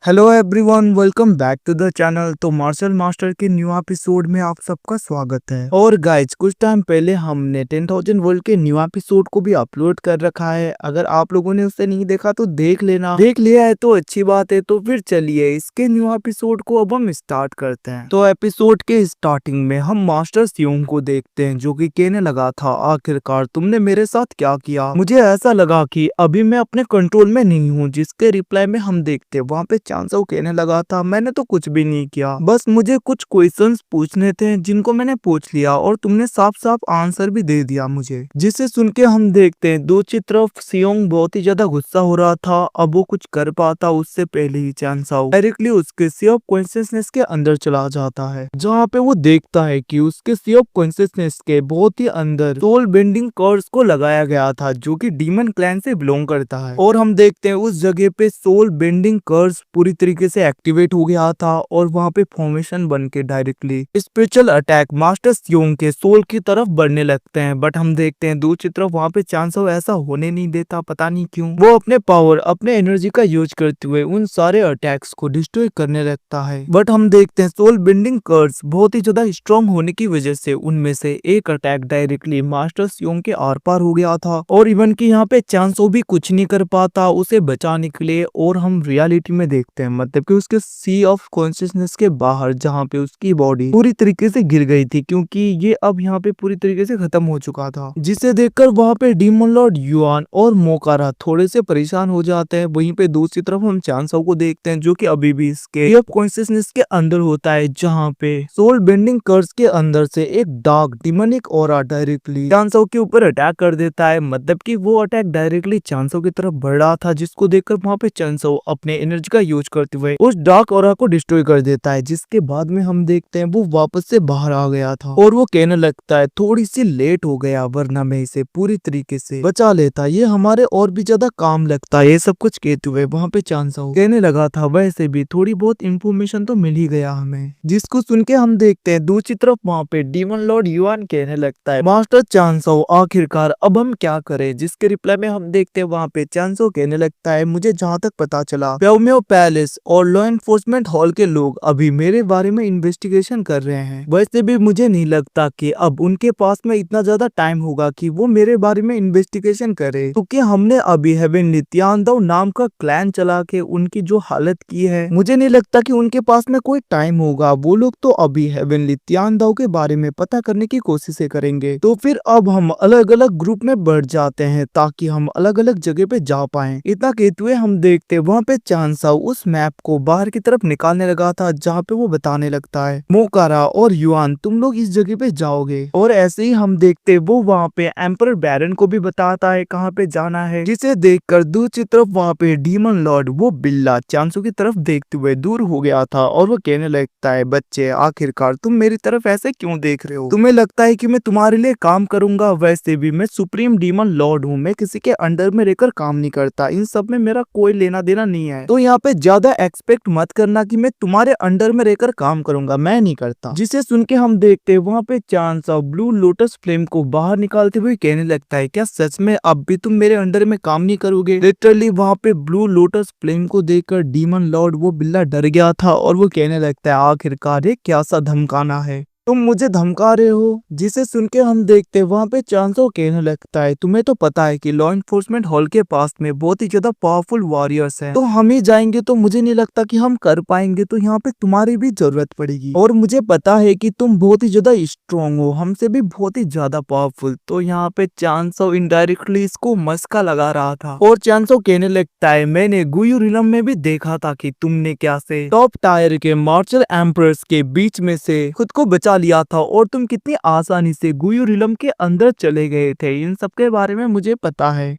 Hello everyone, welcome back to the channel. तो Marshal Master के new episode में आप सबका स्वागत है। और गाइज, कुछ टाइम पहले हमने 10,000 वर्ल्ड के न्यू एपिसोड को भी अपलोड कर रखा है। अगर आप लोगों ने उसे नहीं देखा तो देख लेना। देख लिया है तो अच्छी बात है। तो फिर चलिए इसके न्यू एपिसोड को अब हम स्टार्ट करते हैं। तो एपिसोड के स्टार्टिंग में हम मास्टर सियोंग को देखते हैं, जो कि कहने लगा था, आखिरकार तुमने मेरे साथ क्या किया? मुझे ऐसा लगा कि अभी मैं अपने कंट्रोल में नहीं हूँ। जिसके रिप्लाई में हम देखते वहाँ पे चांसो कहने लगा था, मैंने तो कुछ भी नहीं किया, बस मुझे कुछ क्वेश्चंस पूछने थे जिनको मैंने पूछ लिया और तुमने साफ साफ आंसर भी दे दिया मुझे। जिसे सुन के हम देखते हैं दूसरी तरफ सियोंग बहुत ही ज्यादा गुस्सा हो रहा था। अब वो कुछ कर पाता उससे पहले ही चांसो डायरेक्टली उसके सी ऑफ कॉन्शियसनेस के अंदर चला जाता है, जहाँ पे वो देखता है कि उसके सी ऑफ कॉन्शियसनेस के बहुत ही अंदर सोल बेंडिंग कर्स को लगाया गया था, जो कि डीमन क्लैन से बिलोंग करता है। और हम देखते हैं उस जगह पे सोल बेंडिंग कर्स पूरी तरीके से एक्टिवेट हो गया था और वहाँ पे फॉर्मेशन बन के डायरेक्टली स्पिरिचुअल अटैक मास्टर सियोंग के सोल की तरफ बढ़ने लगते हैं। बट हम देखते हैं दूसरी तरफ वहाँ पे चांसो ऐसा होने नहीं देता, पता नहीं क्यों। वो अपने पावर, अपने एनर्जी का यूज करते हुए उन सारे अटैक्स को डिस्ट्रॉय करने लगता है। बट हम देखते हैं सोल बेंडिंग कर्स बहुत ही ज्यादा स्ट्रॉन्ग होने की वजह से उनमें से एक अटैक डायरेक्टली मास्टर सियोंग के आर पार हो गया था। और इवन की यहाँ पे चांसो भी कुछ नहीं कर पाता उसे बचाने के लिए। और हम रियलिटी में देखते हैं, मतलब कि उसके सी ऑफ कॉन्शियसनेस के बाहर, जहाँ पे उसकी बॉडी पूरी तरीके से गिर गई थी, क्योंकि ये अब यहाँ पे पूरी तरीके से खत्म हो चुका था। जिसे देखकर वहाँ पे डीमन लॉर्ड युआन और मोकारा थोड़े से परेशान हो जाते हैं। वहीं पे दूसरी तरफ हम चांसो को देखते हैं, जो कि अभी भी इसके सी ऑफ कॉन्शियसनेस के अंदर होता है, जहाँ पे सोल बेंडिंग कर्स के अंदर से एक डार्क डिमोनिक ऑरा डायरेक्टली चांसो के ऊपर अटैक कर देता है। मतलब कि वो अटैक डायरेक्टली चांसो की तरफ बढ़ रहा था, जिसको देखकर वहाँ पे चांसो अपने एनर्जी का यूज करते हुए उस डार्क ऑरा को डिस्ट्रॉय कर देता है। जिसके बाद में हम देखते हैं वो वापस से बाहर आ गया था और वो कहने लगता है, थोड़ी सी लेट हो गया, वरना मैं इसे पूरी तरीके से बचा लेता, ये हमारे और भी ज्यादा काम लगता है। ये सब कुछ कहते हुए वहाँ पे चांसो कहने लगा था, वैसे भी थोड़ी बहुत इंफॉर्मेशन तो मिल ही गया हमें। जिसको सुन के हम देखते हैं दूसरी तरफ वहाँ पे डीमन लॉर्ड युआन कहने लगता है, मास्टर चांसो आखिरकार अब हम क्या करें? जिसके रिप्लाई में हम देखते हैं वहाँ पे चांसो कहने लगता है, मुझे जहाँ तक पता चला प्योम्यो पैलेस और लॉ एनफोर्समेंट हॉल के लोग अभी मेरे बारे में इन्वेस्टिगेशन कर रहे हैं। वैसे भी मुझे नहीं लगता कि अब उनके पास में इतना ज्यादा टाइम होगा कि वो मेरे बारे में इन्वेस्टिगेशन करे, क्योंकि हमने अभी हेवेनली तियानदाओ नाम का क्लैन चला के उनकी जो हालत की है, मुझे नहीं लगता कि उनके पास में कोई टाइम होगा। वो लोग तो अभी हेवेनली तियानदाओ के बारे में पता करने की कोशिशें करेंगे। तो फिर अब हम अलग अलग ग्रुप में बढ़ जाते हैं ताकि हम अलग अलग जगह पे जा पाए। इतना कहते हुए हम देखते वहाँ पे चांसो उस मैप को बाहर की तरफ निकालने लगा था, जहाँ पे वो बताने लगता है, मोकारा और युआन तुम लोग इस जगह पे जाओगे। और ऐसे ही हम देखते वो वहाँ पे एम्परर बैरन को भी बताता है कहाँ पे जाना है। जिसे देखकर दूसरी तरफ वहाँ पे डीमन लॉर्ड वो बिल्ला चांसो की तरफ देखते हुए दूर हो गया था और वो कहने लगता है, बच्चे आखिरकार तुम मेरी तरफ ऐसे क्यों देख रहे हो? तुम्हें लगता है कि मैं तुम्हारे लिए काम करूंगा? वैसे भी मैं सुप्रीम डीमन लॉर्ड हूँ, मैं किसी के अंडर में रहकर काम नहीं करता, इन सब में मेरा कोई लेना देना नहीं है। तो यहाँ पे ज्यादा एक्सपेक्ट मत करना कि मैं तुम्हारे अंडर में रहकर काम करूंगा, मैं नहीं करता। जिसे सुन के हम देखते हैं वहाँ पे चांसो ब्लू लोटस फ्लेम को बाहर निकालते हुए कहने लगता है, क्या सच में अब भी तुम मेरे अंडर में काम नहीं करोगे? लिटरली वहाँ पे ब्लू लोटस फ्लेम को देखकर डीमन लॉर्ड वो बिल्ला डर गया था और वो कहने लगता है, आखिरकार ये क्या सा धमकाना है, तुम मुझे धमका रहे हो? जिसे सुन के हम देखते वहाँ पे चांसो कहने लगता है, तुम्हें तो पता है कि लॉ एनफोर्समेंट हॉल के पास में बहुत ही ज्यादा पावरफुल वॉरियर्स हैं, तो हम ही जाएंगे तो मुझे नहीं लगता कि हम कर पाएंगे, तो यहाँ पे तुम्हारी भी जरूरत पड़ेगी। और मुझे पता है कि तुम बहुत ही ज्यादा स्ट्रॉन्ग हो, हमसे भी बहुत ही ज्यादा पावरफुल। तो यहाँ पे चांसो इनडायरेक्टली इसको मस्का लगा रहा था और चांसो कहने लगता है, मैंने गुयू रिलम में भी देखा था कि तुमने क्या से टॉप टायर के मार्शल एम्परर्स के बीच में से खुद को बचा लिया था और तुम कितनी आसानी से गुयू रिलम के अंदर चले गए थे। इन सब के बारे में मुझे पता है।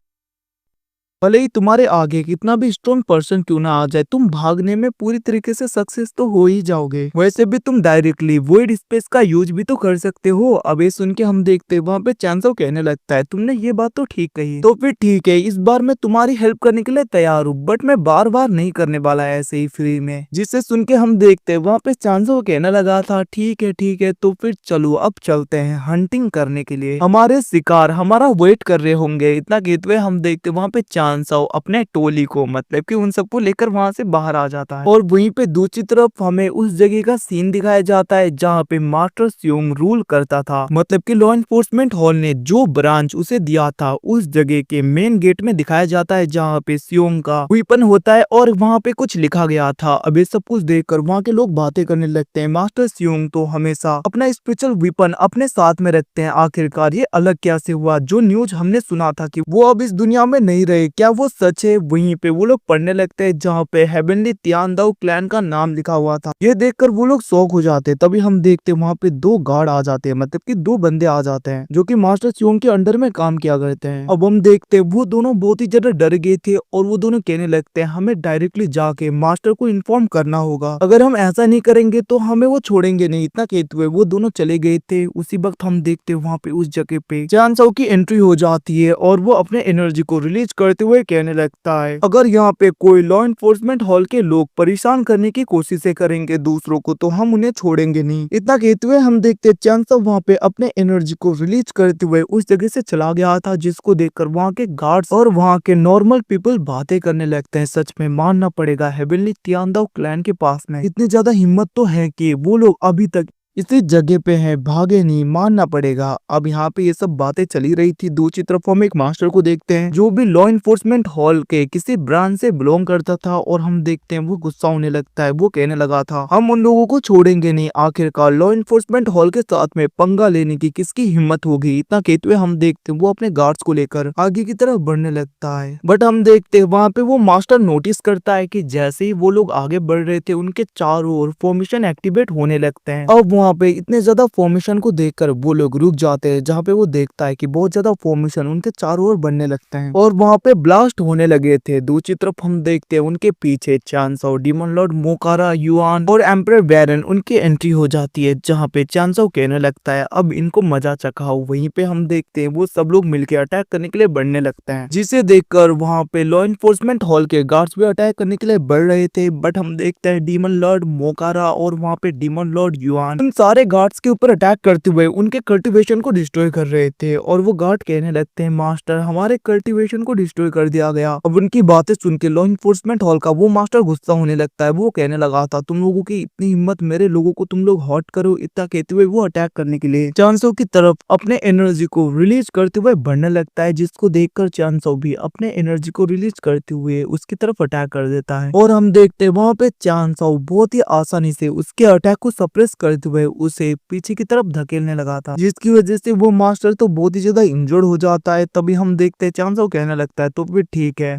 भले ही तुम्हारे आगे कितना भी स्ट्रॉन्ग पर्सन क्यों ना आ जाए, तुम भागने में पूरी तरीके से सक्सेस तो हो ही जाओगे। वैसे भी तुम डायरेक्टली वॉइड स्पेस का यूज भी तो कर सकते हो। अब ये सुन के हम देखते वहाँ पे चांसो कहने लगता है, तुमने ये बात तो ठीक कही, तो फिर ठीक है, इस बार मैं तुम्हारी हेल्प करने के लिए तैयार हूँ, बट मैं बार बार नहीं करने वाला ऐसे ही फ्री में। जिससे सुन के हम देखते वहाँ पे चांसो कहने लगा था, ठीक है, तो फिर चलो अब चलते हैं हंटिंग करने के लिए, हमारे शिकार हमारा वेट कर रहे होंगे। इतना कहते हुए हम देखते वहाँ पे चांसाओ अपने टोली को मतलब कि उन सबको लेकर वहां से बाहर आ जाता है और वहीं पे दूसरी तरफ हमें उस जगह का सीन दिखाया जाता है जहाँ पे मास्टर स्योंग रूल करता था। मतलब कि लॉ एनफोर्समेंट हॉल ने जो ब्रांच उसे दिया था उस जगह के मेन गेट में दिखाया जाता है जहाँ पे स्योंग का वेपन होता है और वहाँ पे कुछ लिखा गया था। अब ये सब कुछ देखकर वहाँ के लोग बातें करने लगते हैं। मास्टर स्योंग तो हमेशा अपना स्पेशल वेपन अपने साथ में रखते हैं। आखिरकार ये अलग क्या से हुआ? जो न्यूज हमने सुना था कि वो अब इस दुनिया में नहीं रहे, क्या वो सच है? वहीं पे वो लोग पढ़ने लगते हैं जहाँ पे हेवनली तियानदाओ क्लैन का नाम लिखा हुआ था। ये देखकर वो लोग शॉक हो जाते हैं। तभी हम देखते हैं वहाँ पे दो गार्ड आ जाते हैं, मतलब कि दो बंदे आ जाते हैं जो कि मास्टर स्योंग के अंडर में काम किया करते हैं। अब हम देखते हैं वो दोनों बहुत ही ज्यादा डर गए थे और वो दोनों कहने लगते हैं हमें डायरेक्टली जाके मास्टर को इन्फॉर्म करना होगा, अगर हम ऐसा नहीं करेंगे तो हमें वो छोड़ेंगे नहीं। इतना कहते हुए वो दोनों चले गए थे। उसी वक्त हम देखते हैं वहाँ पे उस जगह पे चांसाओ की एंट्री हो जाती है और वो अपने एनर्जी को रिलीज करते हुए कहने लगता है अगर यहाँ पे कोई लॉ एनफोर्समेंट हॉल के लोग परेशान करने की कोशिशें करेंगे दूसरों को तो हम उन्हें छोड़ेंगे नहीं। इतना कहते हुए हम देखते चांसाओ वहाँ पे अपने एनर्जी को रिलीज करते हुए उस जगह से चला गया था, जिसको देखकर वहाँ के गार्ड्स और वहाँ के नॉर्मल पीपल बातें करने लगते हैं। सच में मानना पड़ेगा हेवनली तियानदाओ क्लैन के पास में इतनी ज्यादा हिम्मत तो है कि वो लोग अभी तक इसी जगह पे है, भागे नहीं, मानना पड़ेगा। अब यहाँ पे ये सब बातें चली रही थी। दूसरी तरफ हम एक मास्टर को देखते हैं जो भी लॉ एनफोर्समेंट हॉल के किसी ब्रांच से बिलोंग करता था और हम देखते हैं वो गुस्सा होने लगता है। वो कहने लगा था हम उन लोगों को छोड़ेंगे नहीं। आखिरकार लॉ एनफोर्समेंट हॉल के साथ में पंगा लेने की किसकी हिम्मत होगी? इतना कहते हुए हम देखते हैं वो अपने गार्ड्स को लेकर आगे की तरफ बढ़ने लगता है। बट हम देखते हैं वहाँ पे वो मास्टर नोटिस करता है कि जैसे ही वो लोग आगे बढ़ रहे थे उनके चारों ओर फॉर्मेशन एक्टिवेट होने लगते हैं। अब वहाँ पे इतने ज्यादा फॉर्मेशन को देखकर वो लोग रुक जाते हैं, जहाँ पे वो देखता है कि बहुत ज्यादा फॉर्मेशन उनके चारों ओर बनने लगते हैं और वहाँ पे ब्लास्ट होने लगे थे। दूसरी तरफ हम देखते हैं उनके पीछे चांसाओ, डीमन लॉर्ड मोकारा, युआन और एम्परर बैरन उनकी एंट्री हो जाती है, जहाँ पे चांसाओ कहने लगता है अब इनको मजा चखाओ। वहीं पे हम देखते हैं वो सब लोग मिलकर अटैक करने के लिए बढ़ने लगते हैं, जिसे देखकर वहाँ पे लॉ एनफोर्समेंट हॉल के गार्ड्स भी अटैक करने के लिए बढ़ रहे थे। बट हम देखते हैं डीमन लॉर्ड मोकारा और वहाँ पे डीमन लॉर्ड युआन उन सारे गार्ड्स के ऊपर अटैक करते हुए उनके कल्टीवेशन को डिस्ट्रॉय कर रहे थे और वो गार्ड कहने लगते हैं मास्टर हमारे कल्टीवेशन को डिस्ट्रॉय कर दिया गया। अब उनकी बातें सुन के लॉ एनफोर्समेंट हॉल का वो मास्टर गुस्सा होने लगता है। वो कहने लगा था तुम लोगों की इतनी हिम्मत, मेरे लोगों को तुम लोग हॉट करो। इतना कहते हुए वो अटैक करने के लिए चांसाओ की तरफ अपने एनर्जी को रिलीज करते हुए बढ़ने लगता है, जिसको देखकर चांसाओ भी अपने एनर्जी को रिलीज करते हुए उसकी तरफ अटैक कर देता है और हम देखते हैं वहाँ पे चांसाओ बहुत ही आसानी से उसके अटैक को सप्रेस करते हुए उसे पीछे की तरफ धकेलने लगा था, जिसकी वजह से वो मास्टर तो बहुत ही ज्यादा इंजर्ड हो जाता है। तभी हम देखते हैं चांसाओ कहने लगता है तो फिर ठीक है,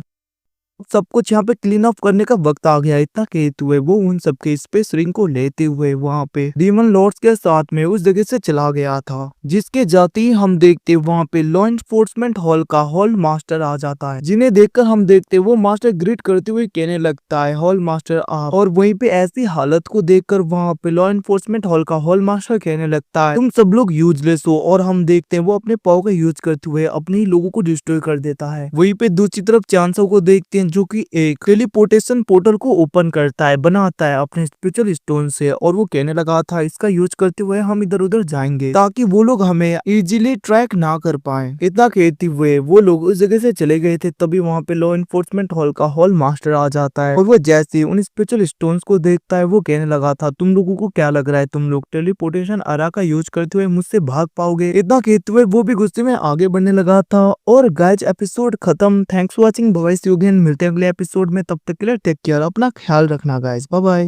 सब कुछ यहाँ पे क्लीन अप करने का वक्त आ गया। इतना कहते हुए वो उन सबके स्पेस रिंग को लेते हुए वहाँ पे डीमन लॉर्ड्स के साथ में उस जगह से चला गया था, जिसके जाते ही हम देखते वहाँ पे लॉ एनफोर्समेंट हॉल का हॉल मास्टर आ जाता है, जिन्हें देखकर हम देखते वो मास्टर ग्रीट करते हुए कहने लगता है हॉल मास्टर आप। और वहीं पे ऐसी हालत को देखकर वहाँ पे लॉ एनफोर्समेंट हॉल का हॉल मास्टर कहने लगता है तुम सब लोग यूजलेस हो। और हम देखते हैं वो अपने पावर का यूज करते हुए अपने ही लोगों को डिस्ट्रॉय कर देता है। वहीं पे दूसरी तरफ चांसाओ को देखते हैं जो कि एक टेलीपोर्टेशन पोर्टल को ओपन करता है, बनाता है अपने स्पिरिचुअल स्टोन से और वो कहने लगा था इसका यूज करते हुए हम इधर उधर जाएंगे ताकि वो लोग हमें इजीली ट्रैक ना कर पाए। इतना कहते हुए वो लोग उस जगह से चले गए थे। तभी वहाँ पे लॉ एनफोर्समेंट हॉल का हॉल मास्टर आ जाता है और वो जैसे उन स्पिरिचुअल स्टोन्स को देखता है वो कहने लगा था तुम लोगों को क्या लग रहा है तुम लोग टेलीपोर्टेशन आरा का यूज करते हुए मुझसे भाग पाओगे? इतना कहते हुए वो भी गुस्से में आगे बढ़ने लगा था। और गाइस एपिसोड खत्म। Thanks for watching, bye bye, see you again. मिलते हैं अगले एपिसोड में, तब तक के लिए टेक केयर, अपना ख्याल रखना गाइस, बाय बाय।